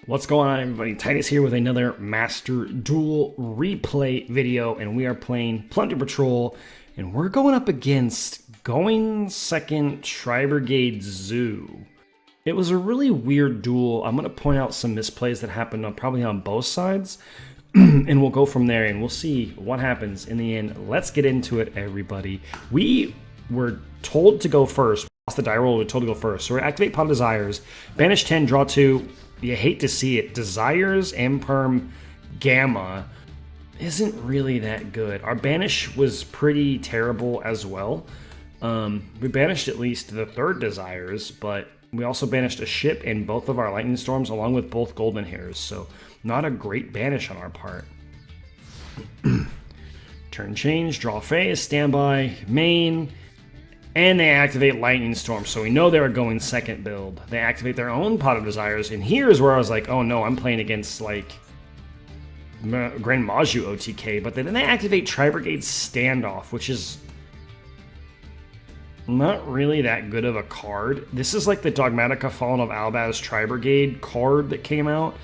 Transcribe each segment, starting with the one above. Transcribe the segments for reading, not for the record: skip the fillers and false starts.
What's going on, everybody? Titus here with another Master Duel replay video, and we are playing Plunder Patrol, and we're going up against going second Tri-brigade Zoo. It was a really weird duel. I'm going to point out some misplays that happened probably on both sides, and we'll go from there, and we'll see what happens in the end. Let's get into it, everybody. We were told to go first. Lost the die roll, we were told to go first. So we're activate Pod Desires, banish 10, draw 2. You hate to see it. Desires, Imperm, Gamma isn't really that good. Our banish was pretty terrible as well. We banished at least the third Desires, but we also banished a ship in both of our Lightning Storms along with both Golden Hairs, so not a great banish on our part. Turn change, draw phase, standby, main, and they activate Lightning Storm, so we know they were going second build. They activate their own Pot of Desires, and here's where I was like, oh no, I'm playing against, like, Grand Maju OTK, but then they activate Tri-brigade Standoff, which is not really that good of a card. This is like the Dogmatica Fallen of Albaz Tri-brigade card that came out.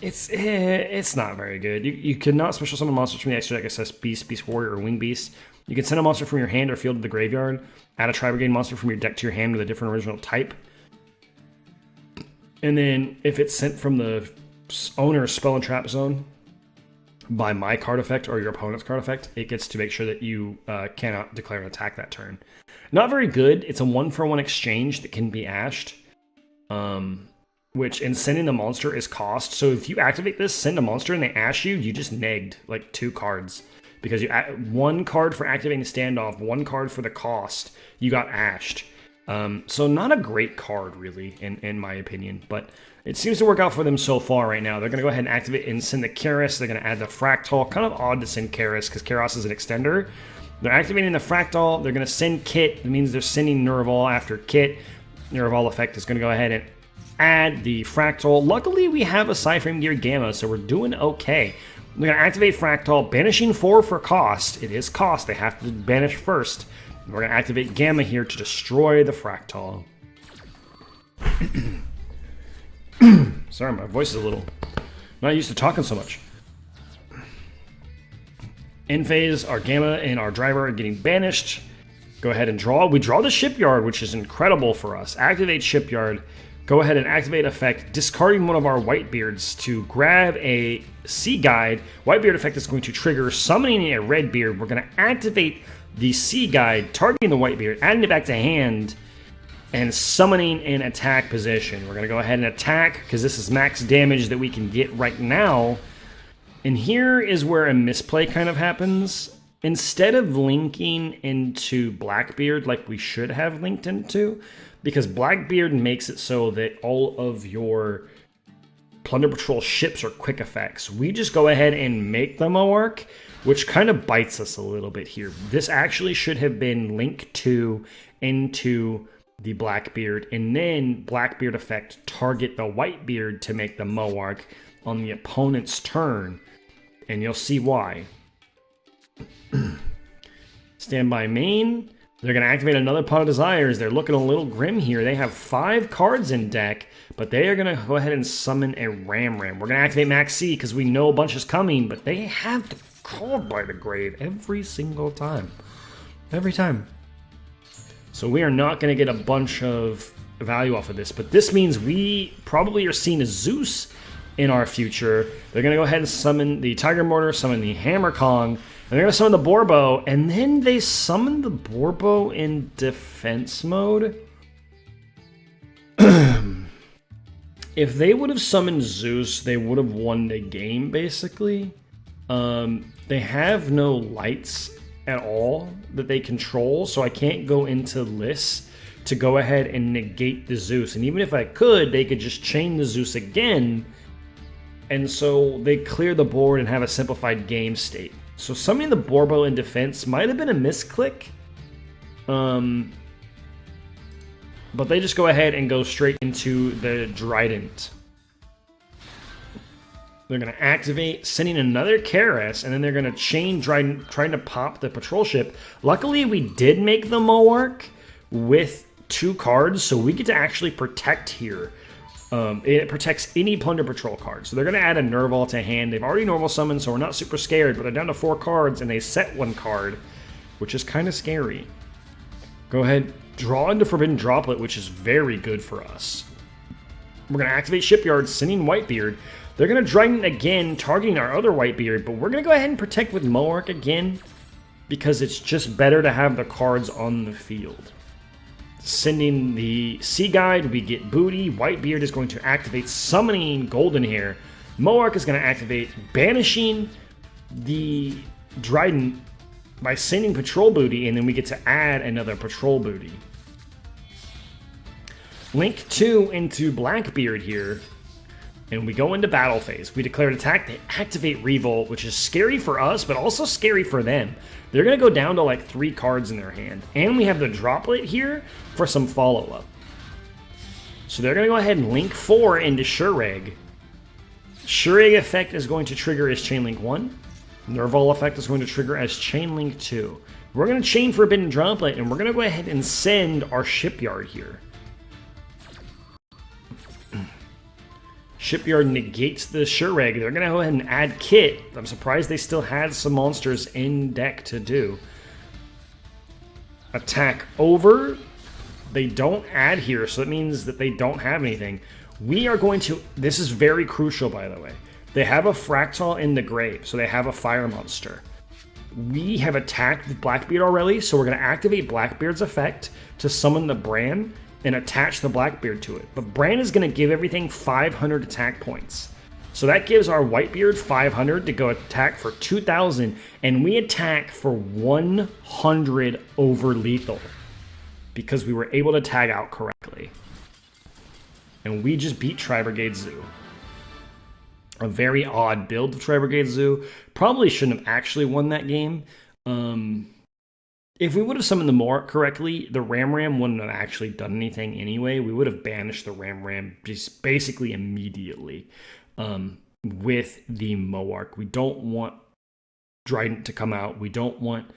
It's not very good. You cannot special summon monsters from the extra deck, SS Beast, Beast Warrior, or Wing Beast. You can send a monster from your hand or field to the graveyard, add a Tri-brigade monster from your deck to your hand with a different original type. And then if it's sent from the owner's spell and trap zone by my card effect or your opponent's card effect, it gets to make sure that you cannot declare an attack that turn. Not very good. It's a 1-for-1 exchange that can be ashed. Which in sending the monster is cost. So if you activate this, send a monster, and they ash you, you just negged like 2 cards. Because you add 1 card for activating standoff, 1 card for the cost, you got ashed. So not a great card, really, in my opinion. But it seems to work out for them so far right now. They're going to go ahead and activate and send the Karas. They're going to add the Fractal. Kind of odd to send Karas, because Karas is an extender. They're activating the Fractal. They're going to send Kit. It means they're sending Nerval after Kit. Nerval effect is going to go ahead and add the Fractal. Luckily, we have a Cyframe Gear Gamma, so we're doing okay. We're going to activate Fractal, banishing 4 for cost. It is cost. They have to banish first. We're going to activate Gamma here to destroy the Fractal. Sorry, my voice is a little... not used to talking so much. In phase, our Gamma and our Driver are getting banished. Go ahead and draw. We draw the Shipyard, which is incredible for us. Activate Shipyard. Go ahead and activate effect, discarding one of our Whitebeards to grab a Sea Guide. Whitebeard effect is going to trigger summoning a Redbeard. We're going to activate the Sea Guide, targeting the Whitebeard, adding it back to hand, and summoning in attack position. We're going to go ahead and attack, because this is max damage that we can get right now. And here is where a misplay kind of happens. Instead of linking into Blackbeard like we should have linked into, because Blackbeard makes it so that all of your Plunder Patrol ships are quick effects. We just go ahead and make them a arc, which kind of bites us a little bit here. This actually should have been linked to into the Blackbeard, and then Blackbeard effect target the Whitebeard to make the Moark on the opponent's turn, and you'll see why. Standby main. They're going to activate another Pot of Desires. They're looking a little grim here. They have 5 cards in deck, but they are going to go ahead and summon a Ram. We're going to activate Max C because we know a bunch is coming, but they have to Called by the Grave every single time. Every time. So we are not going to get a bunch of value off of this, but this means we probably are seeing a Zeus in our future. They're going to go ahead and summon the Tiger Mortar, summon the Hammer Kong, and they're going to summon the Borbo, and then they summon the Borbo in defense mode. If they would have summoned Zeus, they would have won the game, basically. They have no lights at all that they control, so I can't go into lists to go ahead and negate the Zeus. And even if I could, they could just chain the Zeus again, and so they clear the board and have a simplified game state. So summoning the Borbo in defense might have been a misclick. But they just go ahead and go straight into the Trident. They're going to activate, sending another Karas, and then they're going to chain Trident, trying to pop the patrol ship. Luckily, we did make the Moark with 2 cards, so we get to actually protect here. It protects any Plunder Patrol card. So they're going to add a Nerval to hand. They've already normal summoned, so we're not super scared, but they're down to 4 cards, and they set 1 card, which is kind of scary. Go ahead, draw into Forbidden Droplet, which is very good for us. We're going to activate Shipyard, sending Whitebeard. They're going to Trident again, targeting our other Whitebeard, but we're going to go ahead and protect with Moark again, because it's just better to have the cards on the field. Sending the Sea Guide, we get Booty. Whitebeard is going to activate Summoning Golden Hair. Moark is going to activate Banishing the Trident by sending Patrol Booty, and then we get to add another Patrol Booty. Link 2 into Blackbeard here, and we go into battle phase. We declare an attack, they activate Revolt, which is scary for us, but also scary for them. They're going to go down to like 3 cards in their hand. And we have the Droplet here for some follow-up. So they're going to go ahead and link 4 into Shureg. Shureg effect is going to trigger as Chainlink 1. Nerval effect is going to trigger as Chainlink 2. We're going to chain Forbidden Droplet, and we're going to go ahead and send our Shipyard here. Shipyard negates the Shureg. They're going to go ahead and add Kit. I'm surprised they still had some monsters in deck to do. Attack over. They don't add here, so that means that they don't have anything. We are going to... This is very crucial, by the way. They have a Fractal in the grave, so they have a fire monster. We have attacked with Blackbeard already, so we're going to activate Blackbeard's effect to summon the Bran and attach the Blackbeard to it. But Bran is going to give everything 500 attack points. So that gives our Whitebeard 500 to go attack for 2,000, and we attack for 100 over lethal because we were able to tag out correctly. And we just beat Tri-brigade Zoo. A very odd build of Tri-brigade Zoo. Probably shouldn't have actually won that game. If we would have summoned the Moark correctly, the Ram wouldn't have actually done anything anyway. We would have banished the Ram just basically immediately with the Moark. We don't want Trident to come out. We don't want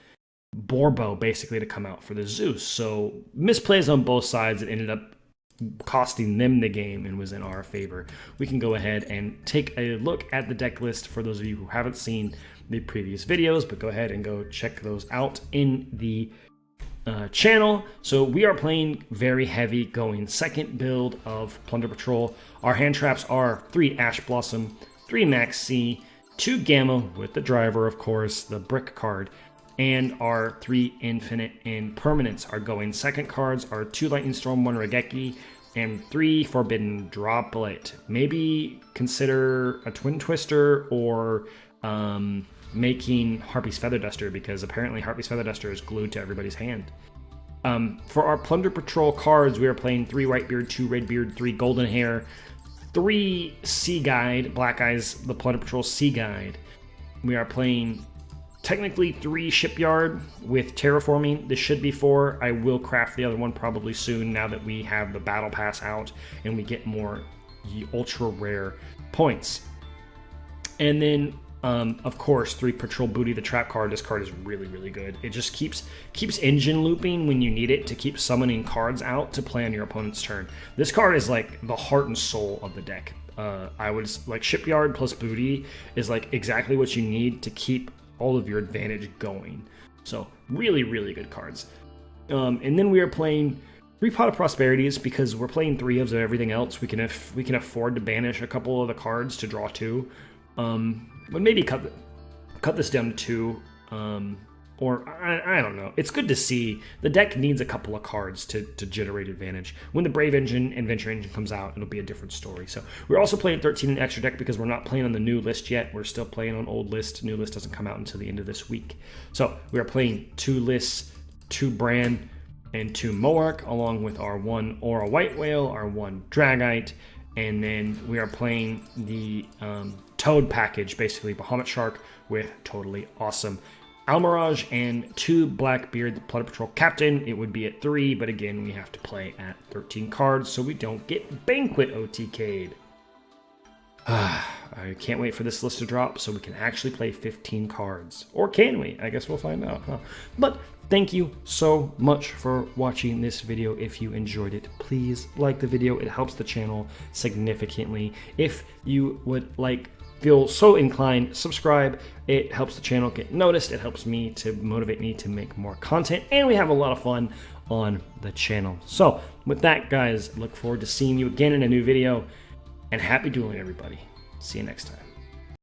Borbo basically to come out for the Zeus. So misplays on both sides. It ended up costing them the game and was in our favor. We can go ahead and take a look at the deck list for those of you who haven't seen the previous videos, but go ahead and go check those out in the channel. So we are playing very heavy, going second build of Plunder Patrol. Our hand traps are 3 Ash Blossom, 3 Max C, 2 Gamma with the driver, of course, the brick card, and our 3 Infinite and Permanents are going. Second cards are 2 Lightning Storm, 1 Regeki, and 3 Forbidden Droplet. Maybe consider a Twin Twister or making Harpy's Feather Duster, because apparently Harpy's Feather Duster is glued to everybody's hand. For our Plunder Patrol cards, we are playing 3 Whitebeard, 2 Redbeard, 3 Golden Hair, 3 Sea Guide, Black Eyes, the Plunder Patrol Sea Guide. We are playing technically 3 Shipyard with Terraforming. This should be 4. I will craft the other one probably soon now that we have the Battle Pass out and we get more ultra rare points. And then of course, 3 Patrol Booty, the trap card. This card is really, really good. It just keeps engine looping when you need it to keep summoning cards out to play on your opponent's turn. This card is like the heart and soul of the deck. I would like Shipyard plus Booty is like exactly what you need to keep all of your advantage going. So really, really good cards. And then we are playing 3 Pot of Prosperities because we're playing 3 of everything else. We can afford to banish a couple of the cards to draw 2. But maybe cut this down to 2, or I don't know. It's good to see. The deck needs a couple of cards to generate advantage. When the Brave Engine and Venture Engine comes out, it'll be a different story. So we're also playing 13 in extra deck because we're not playing on the new list yet. We're still playing on old list. New list doesn't come out until the end of this week. So we are playing 2 lists, 2 Bran, and 2 Moark, along with our 1 Aura White Whale, our 1 Dragite, and then we are playing the Toad package, basically Bahamut Shark with Totally Awesome Almirage and 2 Blackbeard, the Plunder Patrol Captain. It would be at 3, but again, we have to play at 13 cards so we don't get Banquet OTK'd. I can't wait for this list to drop so we can actually play 15 cards. Or can we? I guess we'll find out, huh? But Thank you so much for watching this video. If you enjoyed it, please like the video. It helps the channel significantly. If you would feel so inclined, subscribe. It helps the channel get noticed. It helps me to motivate me to make more content, and we have a lot of fun on the channel. So with that, guys, look forward to seeing you again in a new video, and happy dueling, everybody. See you next time.